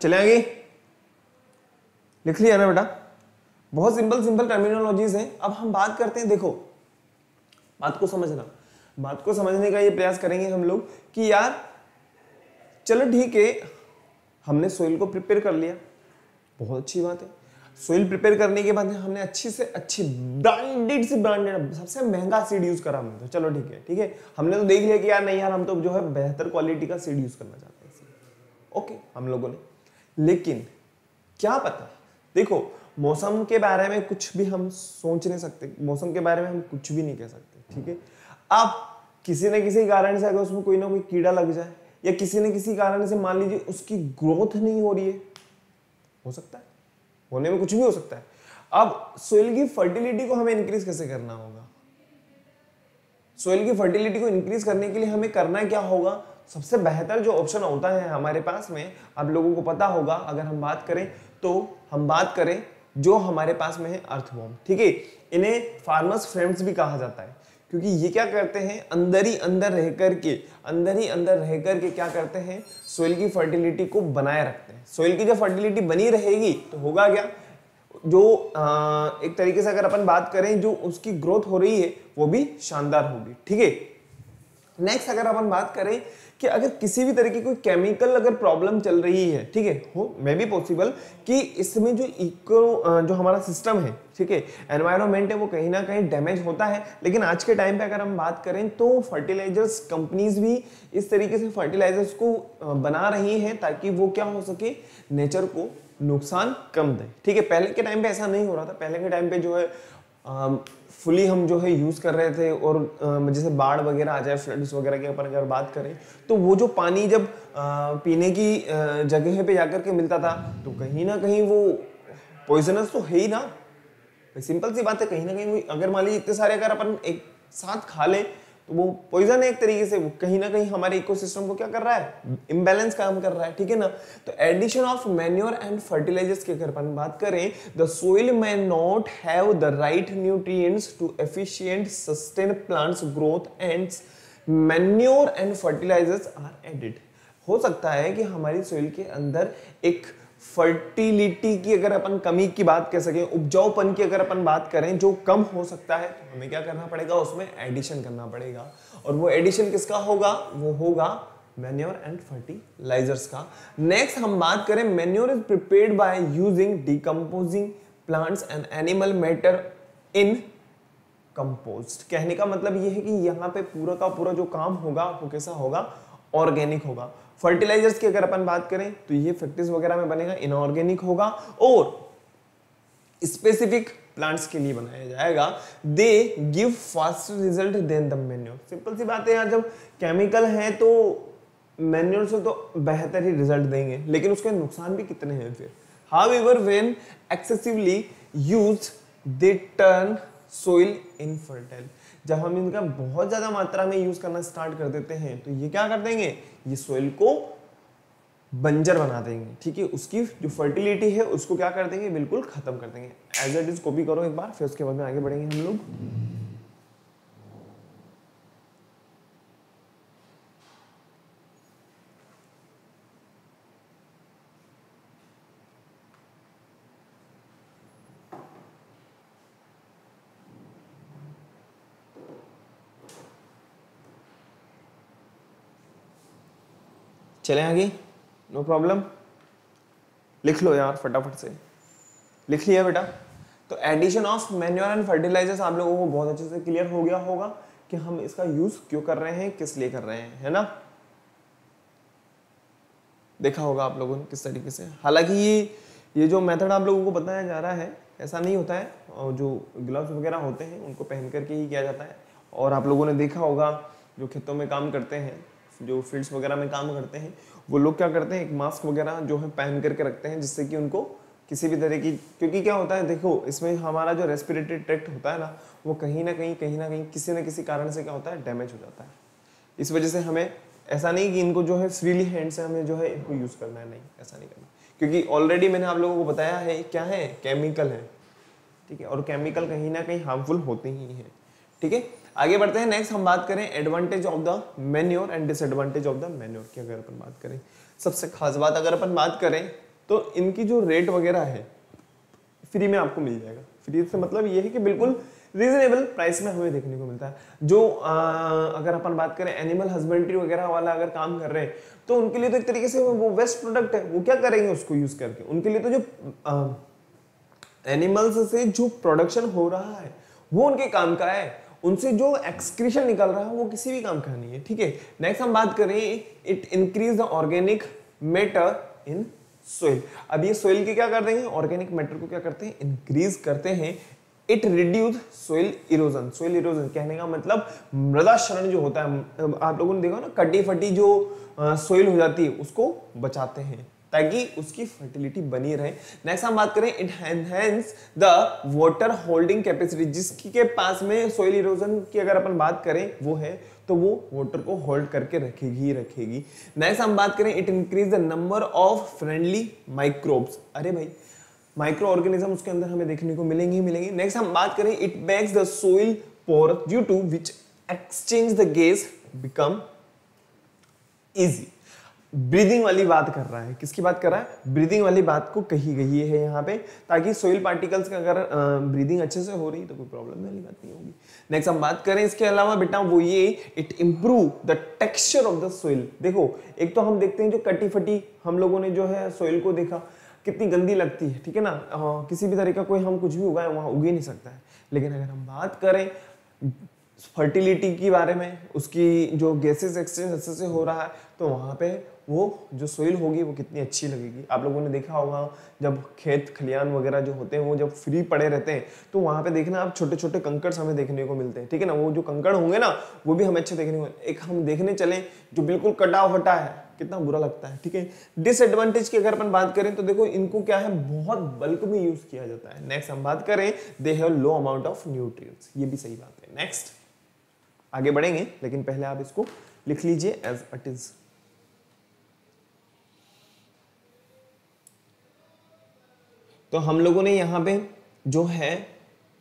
चले आगे, लिख लिया ना बेटा। बहुत सिंपल सिंपल टर्मिनोलॉजीज हैं। अब हम बात करते हैं, देखो बात को समझना, बात को समझने का ये प्रयास करेंगे हम लोग कि यार चलो ठीक है, हमने सोइल को प्रिपेयर कर लिया, बहुत अच्छी बात है। सोइल प्रिपेयर करने के बाद हमने अच्छी से अच्छी ब्रांडेड से ब्रांडेड सबसे महंगा सीड यूज करा हमने, तो चलो ठीक है, ठीक है। हमने तो देख लिया कि यार नहीं यार हम तो जो है बेहतर क्वालिटी का सीड यूज करना चाहते हैं, ओके हम लोगों ने। लेकिन क्या पता, देखो मौसम के बारे में कुछ भी हम सोच नहीं सकते, मौसम के बारे में हम कुछ भी नहीं कह सकते, ठीक है। अब किसी न किसी कारण से अगर उसमें कोई ना कोई कीड़ा लग जाए या किसी न किसी कारण से मान लीजिए उसकी ग्रोथ नहीं हो रही है, हो सकता है, होने में कुछ भी हो सकता है। अब सोइल की फर्टिलिटी को हमें इंक्रीज कैसे करना होगा? सोइल की फर्टिलिटी को इंक्रीज करने के लिए हमें करना क्या होगा? सबसे बेहतर जो ऑप्शन होता है हमारे पास में, आप लोगों को पता होगा, अगर हम बात करें तो हम बात करें जो हमारे पास में है अर्थवॉर्म, ठीक है। इन्हें फार्मर्स फ्रेंड्स भी कहा जाता है, क्योंकि ये क्या करते हैं, अंदर ही अंदर रह करके क्या करते हैं, सोइल की फर्टिलिटी को बनाए रखते हैं। सोइल की जब फर्टिलिटी बनी रहेगी तो होगा क्या, जो एक तरीके से अगर अपन बात करें जो उसकी ग्रोथ हो रही है वो भी शानदार होगी, ठीक है। नेक्स्ट अगर अपन बात करें कि अगर किसी भी तरीके कोई केमिकल अगर प्रॉब्लम चल रही है, ठीक है, हो मे बी पॉसिबल कि इसमें जो इको जो हमारा सिस्टम है, ठीक है, एनवायरनमेंट है, वो कहीं ना कहीं डैमेज होता है। लेकिन आज के टाइम पे अगर हम बात करें तो फर्टिलाइजर्स कंपनीज भी इस तरीके से फर्टिलाइजर्स को बना रही हैं ताकि वो क्या हो सके, नेचर को नुकसान कम दे, ठीक है। पहले के टाइम पे ऐसा नहीं हो रहा था, पहले के टाइम पे जो है फुली हम जो है यूज कर रहे थे, और जैसे बाढ़ वगैरह आ जाए, फ्लड्स वगैरह की अपन अगर बात करें तो वो जो पानी जब पीने की जगह पे जाकर के मिलता था तो कहीं ना कहीं वो पॉइजनस तो है ही ना, सिंपल सी बात है। कहीं ना कहीं वो अगर मान लीजिए इतने सारे अगर अपन एक साथ खा लें तो वो पॉइजन है एक तरीके से, वो कहीं ना कहीं हमारे इकोसिस्टम को क्या कर रहा है, इम्बैलेंस काम कर रहा है, ठीक है ना। तो addition of manure and fertilisers की अगर अपन बात करें, the soil may not have the right nutrients to efficient sustain plants growth and manure and fertilizers are added। हो सकता है कि हमारी सोइल के अंदर एक फर्टिलिटी की अगर अपन कमी की बात कर सकें, उपजाऊपन की अगर अपन बात करें जो कम हो सकता है, तो हमें क्या करना पड़ेगा, उसमें एडिशन करना पड़ेगा। और वो एडिशन किसका होगा, वो होगा मैन्योर एंड फर्टिलाइजर्स का। नेक्स्ट हम बात करें, manure is prepared by using decomposing plants and animal matter in compost. कहने का मतलब ये है कि यहाँ पे पूरा का पूरा जो काम होगा वो कैसा होगा, ऑर्गेनिक होगा। फर्टिलाइजर्स की अगर अपन बात करें तो ये फैक्ट्रीज वगैरह में बनेगा, इनऑर्गेनिक होगा और स्पेसिफिक प्लांट्स के लिए बनाया जाएगा। They give fast result than the manure. Simple सी बात है यार, जब केमिकल है तो मैन्योर से तो बेहतर ही रिजल्ट देंगे, लेकिन उसके नुकसान भी कितने हैं फिर। However, when excessively used, they turn soil infertile। जब हम इनका बहुत ज्यादा मात्रा में यूज करना स्टार्ट कर देते हैं तो ये क्या कर देंगे, ये सोइल को बंजर बना देंगे, ठीक है, उसकी जो फर्टिलिटी है उसको क्या कर देंगे, बिल्कुल खत्म कर देंगे। एज इट इज कॉपी करो एक बार, फिर उसके बाद में आगे बढ़ेंगे हम लोग। चले आगे, नो प्रॉब्लम, लिख लो यार फटाफट से, लिख लिया बेटा। तो addition of manure and fertilisers आप लोगों को बहुत अच्छे से क्लियर हो गया होगा कि हम इसका यूज क्यों कर रहे हैं, किस लिए कर रहे हैं, है ना। देखा होगा आप लोगों ने किस तरीके से। हालांकि ये जो मेथड आप लोगों को बताया जा रहा है ऐसा नहीं होता है, और जो ग्लव्स वगैरह होते हैं उनको पहन करके ही किया जाता है। और आप लोगों ने देखा होगा जो खेतों में काम करते हैं, जो फील्ड्स वगैरह में काम करते हैं, वो लोग क्या करते हैं, एक मास्क वगैरह जो है पहन करके रखते हैं, जिससे कि उनको किसी भी तरह की, क्योंकि क्या होता है देखो, इसमें हमारा जो रेस्पिरेटरी ट्रैक्ट होता है ना, वो कहीं ना कहीं किसी न किसी कारण से क्या होता है, डैमेज हो जाता है। इस वजह से हमें ऐसा नहीं कि इनको जो है फ्रीली हैंड से हमें जो है इनको यूज करना है, नहीं, ऐसा नहीं करना, क्योंकि ऑलरेडी मैंने आप लोगों को बताया है क्या है, केमिकल है, ठीक है, और केमिकल कहीं ना कहीं हार्मफुल होते ही हैं, ठीक है। आगे बढ़ते हैं, नेक्स्ट हम बात करें advantage of the manure and disadvantage of the manure की। अगर अपन बात करें, सबसे खास बात अगर अपन बात करें तो इनकी जो रेट वगैरह है फ्री में आपको मिल जाएगा। फ्री से मतलब ये है कि बिल्कुल रीजनेबल प्राइस में हमें देखने को मिलता है। जो अगर अपन बात करें एनिमल हस्बेंड्री वगैरह वाला अगर काम कर रहे हैं तो उनके लिए तो एक तरीके से वो वेस्ट प्रोडक्ट है, वो क्या करेंगे उसको यूज करके, उनके लिए तो जो एनिमल्स से जो प्रोडक्शन हो रहा है वो उनके काम का है, उनसे जो एक्सक्रीशन निकल रहा है वो किसी भी काम का नहीं है, ठीक है। नेक्स्ट हम बात करें, it increase the organic matter in soil. अब ये सोइल के क्या कर देंगे, ऑर्गेनिक मैटर को क्या करते हैं, इंक्रीज करते हैं। It reduce soil erosion. Soil erosion कहने का मतलब मृदा क्षरण जो होता है, आप लोगों ने देखा ना, कटी फटी जो सोइल हो जाती है उसको बचाते हैं ताकि उसकी फर्टिलिटी बनी रहे। नेक्स्ट हम बात करें, it enhance the water holding capacity. जिसके पास में सोइल इरोजन की अगर अपन बात करें वो है, तो वो वाटर को होल्ड करके रखेगी ही रखेगी। नेक्स्ट हम बात करें, it increase the number of friendly microbes. अरे भाई, माइक्रो ऑर्गेनिज्म उसके अंदर हमें देखने को मिलेंगे ही मिलेंगे। नेक्स्ट हम बात करें, it makes the soil porous due to which exchange the gas become easy. Breathing वाली बात कर रहा है, किसकी बात कर रहा है, ब्रीदिंग वाली बात को कही गई है यहाँ पे, ताकि सोइल पार्टिकल्स का अगर ब्रीदिंग अच्छे से हो रही तो कोई प्रॉब्लम वाली बात नहीं होगी। नेक्स्ट हम बात करें इसके अलावा बेटा, वो ये it improve the texture of the soil. देखो, एक तो हम देखते हैं जो कटी फटी हम लोगों ने जो है सोइल को देखा कितनी गंदी लगती है, ठीक है ना, किसी भी तरह का कोई हम कुछ भी उगाए वहां उग ही नहीं सकता है। लेकिन अगर हम बात करें फर्टिलिटी के बारे में, उसकी जो गैसेस एक्सचेंज अच्छे से हो रहा है, तो वहां पे वो जो सोइल होगी वो कितनी अच्छी लगेगी। आप लोगों ने देखा होगा जब खेत खलियान वगैरह जो होते हैं वो जब फ्री पड़े रहते हैं तो वहां पे देखना आप छोटे छोटे कंकड़ हमें देखने को मिलते हैं, ठीक है ना। वो जो कंकड़ होंगे ना वो भी हमें अच्छे देखने को, एक हम देखने चले जो बिल्कुल कटा फटा है, कितना बुरा लगता है, ठीक है। डिसएडवांटेज की अगर अपन बात करें तो देखो, इनको क्या है, बहुत बल्क में यूज किया जाता है। नेक्स्ट हम बात करें, they have low amount of nutrients, ये भी सही बात है। नेक्स्ट आगे बढ़ेंगे, लेकिन पहले आप इसको लिख लीजिए एज इट इज। तो हम लोगों ने यहाँ पे जो है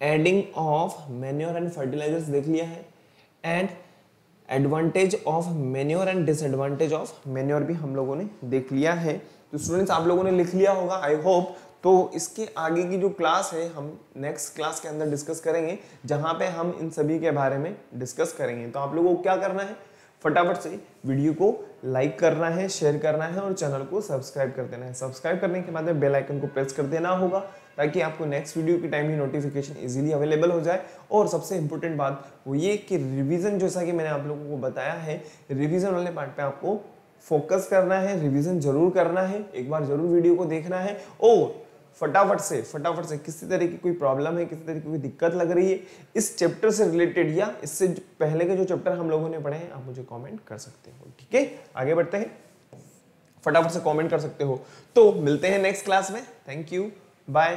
adding of manure and fertilisers देख लिया है, and advantage of manure and disadvantage of manure भी हम लोगों ने देख लिया है। तो स्टूडेंट्स आप लोगों ने लिख लिया होगा आई होप। तो इसके आगे की जो क्लास है हम नेक्स्ट क्लास के अंदर डिस्कस करेंगे, जहां पे हम इन सभी के बारे में डिस्कस करेंगे। तो आप लोगों को क्या करना है, फटाफट से वीडियो को लाइक करना है, शेयर करना है और चैनल को सब्सक्राइब कर देना है। सब्सक्राइब करने के बाद में बेल आइकन को प्रेस कर देना होगा ताकि आपको नेक्स्ट वीडियो की टाइम ही नोटिफिकेशन इजीली अवेलेबल हो जाए। और सबसे इंपॉर्टेंट बात वो ये कि रिवीजन, जैसा कि मैंने आप लोगों को बताया है, रिवीजन वाले पार्ट पे आपको फोकस करना है, रिवीजन जरूर करना है, एक बार जरूर वीडियो को देखना है। और फटाफट से किसी तरह की कोई प्रॉब्लम है, किसी तरह की कोई दिक्कत लग रही है इस चैप्टर से रिलेटेड या इससे पहले के जो चैप्टर हम लोगों ने पढ़े हैं, आप मुझे कमेंट कर सकते हो। ठीक है, आगे बढ़ते हैं, फटाफट से कमेंट कर सकते हो। तो मिलते हैं नेक्स्ट क्लास में। Thank you, bye.